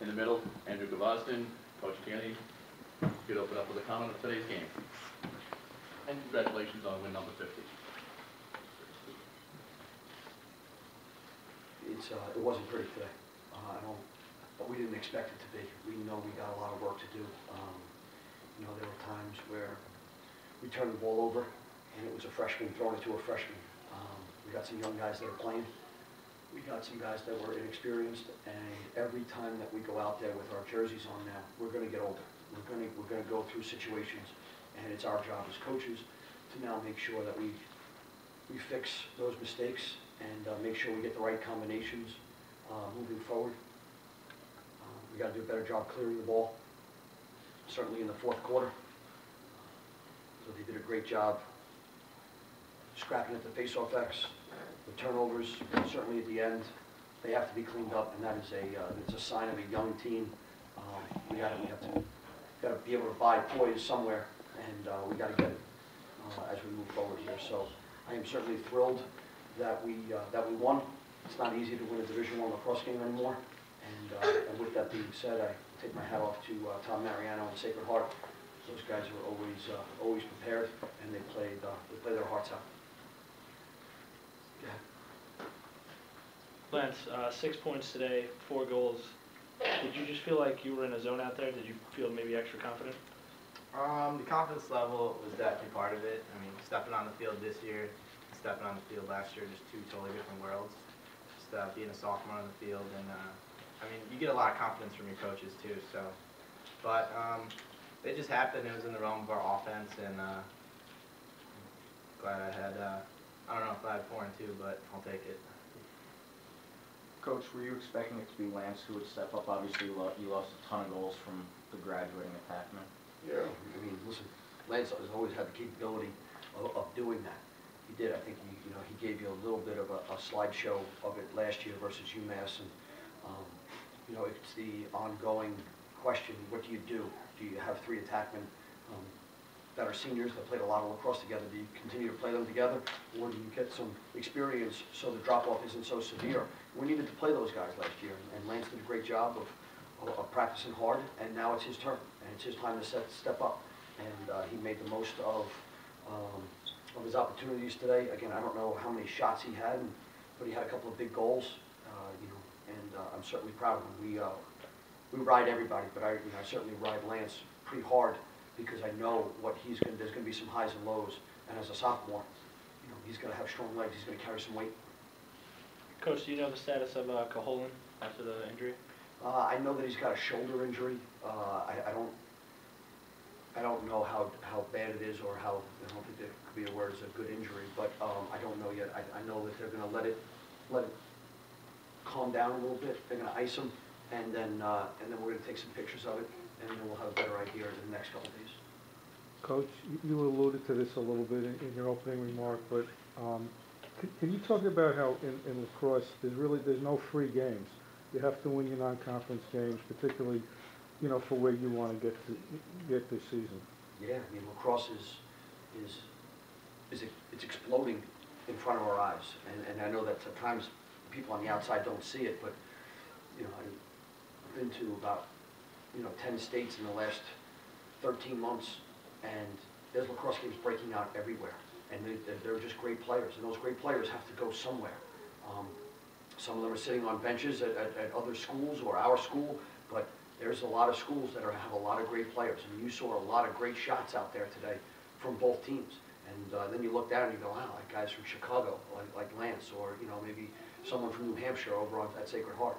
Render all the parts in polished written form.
In the middle, Andrew Gavosdin, Coach Kearney. You could open up with a comment of today's game. And congratulations on win number 50. It wasn't pretty today. But we didn't expect it to be. We know we got a lot of work to do. You know, there were times where we turned the ball over and it was a freshman throwing it to a freshman. We got some young guys that are playing. We got some guys that were inexperienced, and every time that we go out there with our jerseys on now, we're going to get older. We're going to go through situations, and it's our job as coaches to now make sure that we fix those mistakes and make sure we get the right combinations moving forward. We got to do a better job clearing the ball, certainly in the fourth quarter. So they did a great job scrapping at the face-off X. The turnovers, certainly at the end, they have to be cleaned up, and that is it's a sign of a young team. We got to be able to buy poise somewhere, and we got to get it as we move forward here. So I am certainly thrilled that we won. It's not easy to win a Division I lacrosse game anymore, and with that being said, I take my hat off to Tom Mariano and Sacred Heart. Those guys are always prepared, and they play their hearts out. Lance, 6 points today, 4 goals. Did you just feel like you were in a zone out there? Did you feel maybe extra confident? The confidence level was definitely part of it. I mean, stepping on the field this year, stepping on the field last year, just two totally different worlds. Just being a sophomore on the field, and I mean, you get a lot of confidence from your coaches too. So, but it just happened. It was in the realm of our offense, and glad I had. I don't know if I had 4 and 2, but I'll take it. Coach, were you expecting it to be Lance who would step up? Obviously, you lost a ton of goals from the graduating attackman. Yeah, I mean, listen, Lance has always had the capability of doing that. He did. I think he gave you a little bit of a slideshow of it last year versus UMass, and you know, it's the ongoing question: what do you do? Do you have 3 attackmen that are seniors that played a lot of lacrosse together? Do you continue to play them together, or do you get some experience so the drop-off isn't so severe? We needed to play those guys last year, and Lance did a great job of practicing hard, and now it's his turn, and it's his time to step up. And he made the most of his opportunities today. Again, I don't know how many shots he had, but he had a couple of big goals, you know, and I'm certainly proud of him. We ride everybody, but I certainly ride Lance pretty hard, because I know what there's going to be some highs and lows, and as a sophomore, you know, he's going to have strong legs. He's going to carry some weight. Coach, do you know the status of Caholen after the injury? I know that he's got a shoulder injury. I don't know how bad it is, or how, I don't think there could be a word as a good injury, but I don't know yet. I know that they're going to let it calm down a little bit. They're going to ice him, and then we're going to take some pictures of it, and then we'll have a better idea in the next couple of days. Coach, you alluded to this a little bit in your opening remark, but can you talk about how in lacrosse there's no free games? You have to win your non-conference games, particularly, you know, for where you want to get this season. Yeah, I mean, lacrosse it's exploding in front of our eyes, and I know that at times people on the outside don't see it, but you know, I've been to about 10 states in the last 13 months, and there's lacrosse games breaking out everywhere, and they're just great players, and those great players have to go somewhere. Some of them are sitting on benches at other schools or our school, but there's a lot of schools that have a lot of great players, and you saw a lot of great shots out there today from both teams. And then you look down and you go, wow, like guys from Chicago, like Lance, or maybe someone from New Hampshire over at Sacred Heart.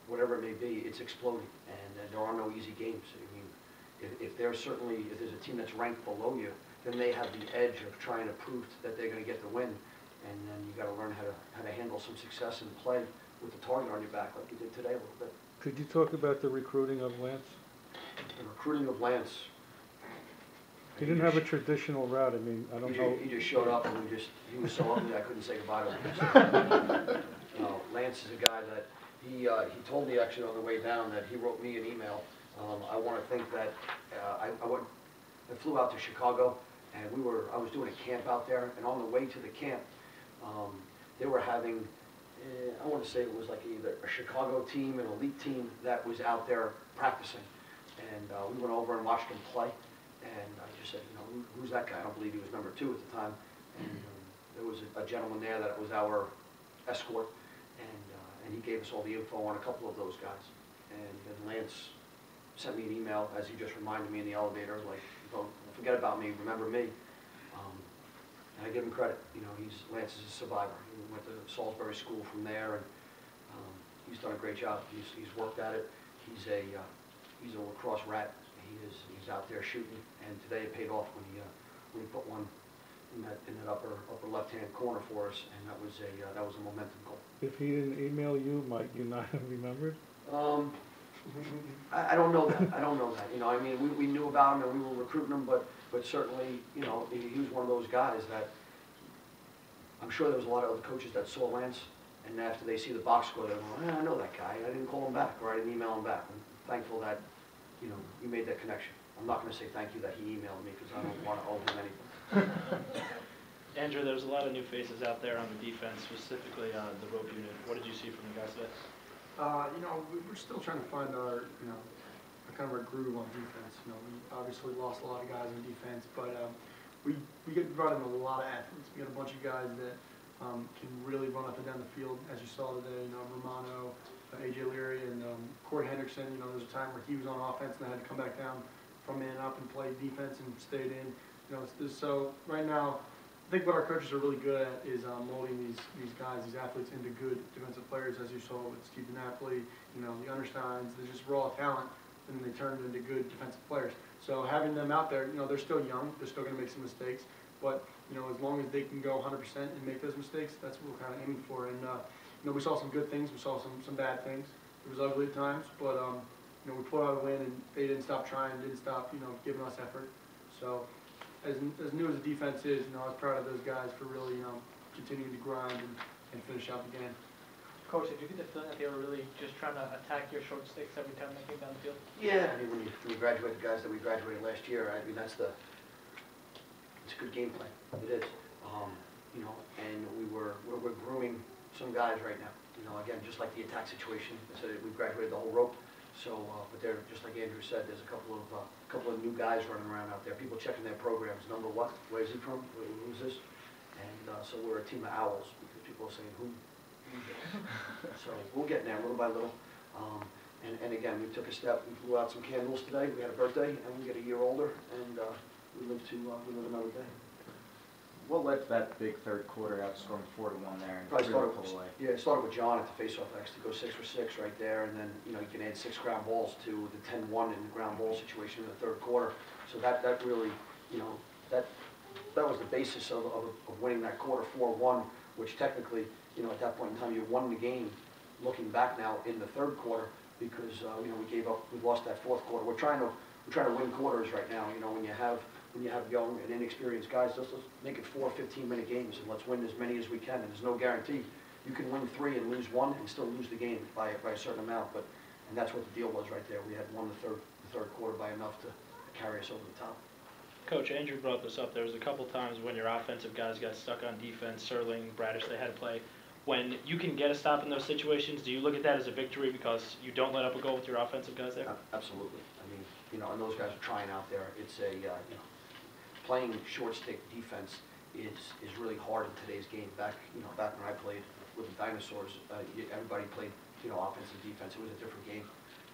Whatever it may be, it's exploding, and there are no easy games. I mean, if there's a team that's ranked below you, then they have the edge of trying to prove that they're going to get the win, and then you got to learn how to handle some success and play with the target on your back like you did today a little bit. Could you talk about the recruiting of Lance? The recruiting of Lance. He didn't have a traditional route. I mean, I don't know. He just showed up, and he was so ugly I couldn't say goodbye to him. No, Lance is a guy that he told me actually on the way down that he wrote me an email. I want to think that I flew out to Chicago, and I was doing a camp out there, and on the way to the camp, they were having I want to say it was like either a Chicago team, an elite team that was out there practicing. And we went over and watched them play. And I just said, you know, who's that guy? I don't believe he was number 2 at the time. And there was a gentleman there that was our escort. And he gave us all the info on a couple of those guys. And then Lance sent me an email, as he just reminded me in the elevator, like, don't forget about me, remember me. And I give him credit. You know, Lance is a survivor. He went to Salisbury School from there, and he's done a great job. He's worked at it. He's a lacrosse rat. He's out there shooting, and today it paid off when he put one in that upper left-hand corner for us, and that was a momentum goal. If he didn't email you, might you not have remembered? I don't know that. I don't know that. You know, I mean, we knew about him and we were recruiting him, but certainly, you know, he was one of those guys that I'm sure there was a lot of other coaches that saw Lance, and after they see the box score, they're going, I know that guy. I didn't call him back, or I didn't email him back. I'm thankful that, you know, you made that connection. I'm not going to say thank you that he emailed me because I don't want to owe him anything. Andrew, there's a lot of new faces out there on the defense, specifically the rope unit. What did you see from the guys today? You know, we're still trying to find our, you know, kind of our groove on defense. You know, we obviously lost a lot of guys on defense, but we brought in a lot of athletes. We got a bunch of guys that can really run up and down the field, as you saw today. You know, Romano, AJ Leary, and Corey Hendrickson. You know, there was a time where he was on offense and had to come back down from in up and play defense and stayed in. You know, so right now, I think what our coaches are really good at is molding these guys, these athletes, into good defensive players, as you saw with Steve Napoli, you know, the Understeins. They're just raw talent, and then they turned into good defensive players. So having them out there, you know, they're still young, they're still going to make some mistakes, but, you know, as long as they can go 100% and make those mistakes, that's what we're kind of aiming for. And, you know, we saw some good things, we saw some bad things. It was ugly at times, but, you know, we pulled out a win, and they didn't stop trying, didn't stop, you know, giving us effort. So, as new as the defense is, you know, I was proud of those guys for really, you know, continuing to grind and finish out the game. Coach, did you get the feeling that they were really just trying to attack your short sticks every time they came down the field? Yeah, I mean, when you graduate the guys that we graduated last year, I mean, it's a good game plan. It is. You know, and we're grooming some guys right now. You know, again, just like the attack situation, I said we graduated the whole rope. So, but they're, just like Andrew said, there's a couple of new guys running around out there. People checking their programs. Number what? Where's he from? Who's this? And so we're a team of owls because people are saying, who's this? So we're getting there little by little. And again, we took a step. We blew out some candles today. We had a birthday, and we get a year older, and we live another day. What led to that big third quarter outscoring 4-1 there and Probably really started pull away? Yeah, it started with John at the faceoff X to go 6 for 6 right there, and then, you know, you can add 6 ground balls to the 10-1 in the ground ball situation in the third quarter. So that really, you know, that was the basis of winning that quarter 4-1, which technically, you know, at that point in time, you won the game. Looking back now in the third quarter, because you know, we lost that fourth quarter. We're trying to win quarters right now. You know, when you have young and inexperienced guys, let's make it 4 15-minute games, and let's win as many as we can. And there's no guarantee. You can win 3 and lose 1 and still lose the game by a certain amount. And that's what the deal was right there. We had won the third quarter by enough to carry us over the top. Coach, Andrew brought this up. There was a couple times when your offensive guys got stuck on defense, Serling, Bradish, they had to play. When you can get a stop in those situations, do you look at that as a victory because you don't let up a goal with your offensive guys there? Absolutely. I mean, you know, and those guys are trying out there. It's you know, playing short stick defense is really hard in today's game. Back when I played with the Dinosaurs, everybody played, you know, offense and defense. It was a different game.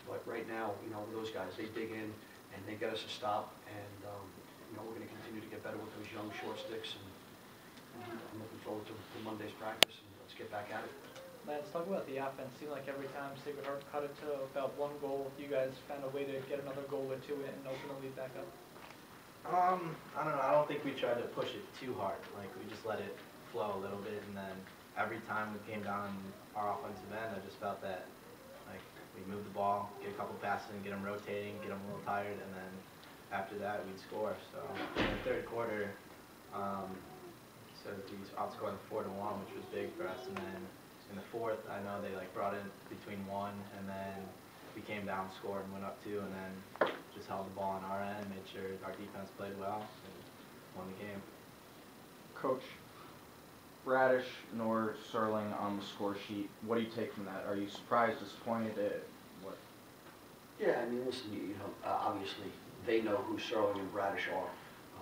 But right now, you know, those guys, they dig in and they get us a stop, and you know, we're going to continue to get better with those young short sticks, and I'm looking forward to Monday's practice, and let's get back at it. Let's talk about the offense. Seemed like every time Sacred Heart cut it to about 1 goal, you guys found a way to get another goal or 2 in and open the lead back up. I don't know. I don't think we tried to push it too hard. Like, we just let it flow a little bit, and then every time we came down our offensive end, I just felt that, like, we move the ball, get a couple passes, and get them rotating, get them a little tired, and then after that, we'd score. So in the third quarter, so we outscored 4-1, which was big for us, and then in the fourth, I know they like brought in between 1, and then we came down, scored, and went up 2, and then just held the ball on our end, made sure our defense played well, and won the game. Coach, Bradish nor Serling on the score sheet. What do you take from that? Are you surprised, disappointed? What? Yeah, I mean, listen, you know, obviously, they know who Serling and Bradish are.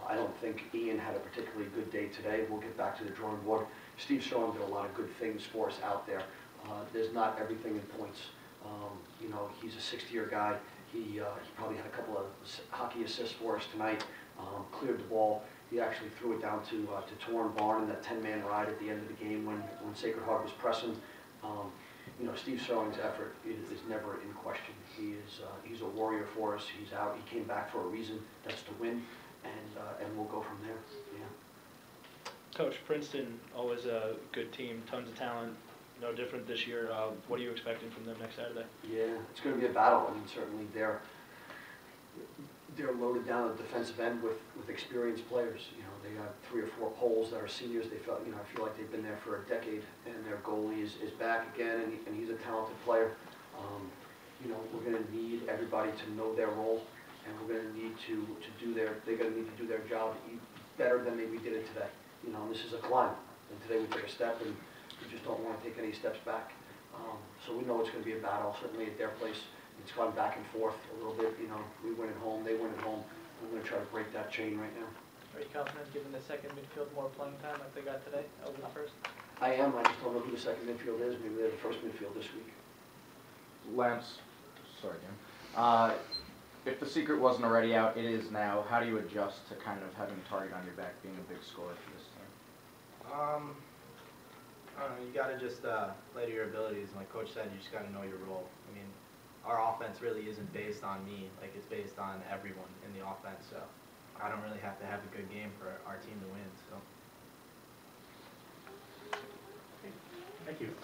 I don't think Ian had a particularly good day today. We'll get back to the drawing board. Steve Serling did a lot of good things for us out there. There's not everything in points. You know, he's a 60-year guy. He probably had a couple of hockey assists for us tonight, cleared the ball. He actually threw it down to Torn Barn in that 10-man ride at the end of the game when Sacred Heart was pressing. You know, Steve Serling's effort is never in question. He's a warrior for us. He's out. He came back for a reason. That's to win, and we'll go from there. Yeah. Coach, Princeton, always a good team, tons of talent, no different this year. What are you expecting from them next Saturday? Yeah, it's going to be a battle. I mean, certainly they're loaded down at the defensive end with experienced players. You know, they have 3 or 4 Poles that are seniors. They felt, you know, I feel like they've been there for a decade, and their goalie is back again, and he's a talented player. You know, we're going to need everybody to know their role, and we're going to need they're going to need to do their job better than maybe did it today. You know, and this is a climb, and today we took a step, and we just don't want to take any steps back. So we know it's going to be a battle, certainly at their place. It's gone back and forth a little bit, you know, we win at home, they win at home. I'm going to try to break that chain right now. Are you confident giving the second midfield more playing time like they got today over the first? I am, I just don't know who the second midfield is. Maybe they're the first midfield this week. Lance, sorry, Jim. If the secret wasn't already out, it is now. How do you adjust to kind of having a target on your back being a big scorer for this team? I don't know, you gotta just play to your abilities. Like Coach said, you just gotta know your role. I mean, our offense really isn't based on me, like it's based on everyone in the offense, so I don't really have to have a good game for our team to win, so. Thank you.